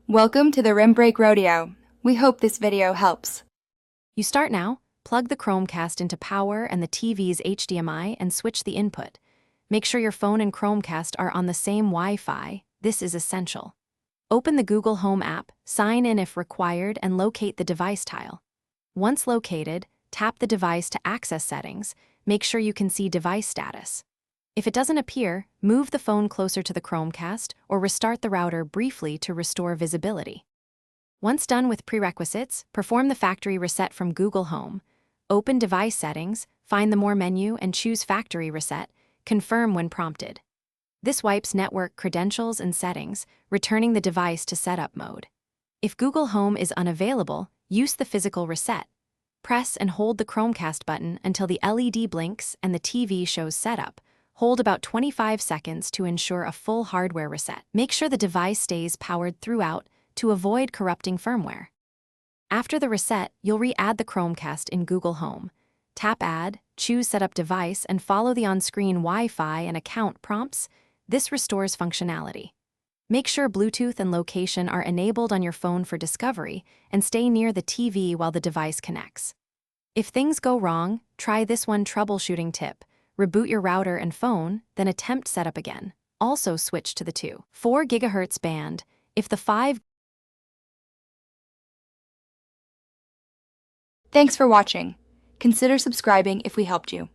Welcome to the Rim Break Rodeo. We hope this video helps. You start now, plug the Chromecast into power and the TV's HDMI and switch the input. Make sure your phone and Chromecast are on the same Wi-Fi. This is essential. Open the Google Home app, sign in if required, and locate the device tile. Once located, tap the device to access settings. Make sure you can see device status. If it doesn't appear, move the phone closer to the Chromecast or restart the router briefly to restore visibility. Once done with prerequisites, perform the factory reset from Google Home. Open Device Settings, find the More menu and choose Factory Reset. Confirm when prompted. This wipes network credentials and settings, returning the device to setup mode. If Google Home is unavailable, use the physical reset. Press and hold the Chromecast button until the LED blinks and the TV shows setup. Hold about 25 seconds to ensure a full hardware reset. Make sure the device stays powered throughout to avoid corrupting firmware. After the reset, you'll re-add the Chromecast in Google Home. Tap Add, choose Setup Device, and follow the on-screen Wi-Fi and account prompts. This restores functionality. Make sure Bluetooth and location are enabled on your phone for discovery, and stay near the TV while the device connects. If things go wrong, try this one troubleshooting tip. Reboot your router and phone, then attempt setup again. Also switch to the 2.4 GHz band. If the 5 Thanks for watching. Consider subscribing if we helped you.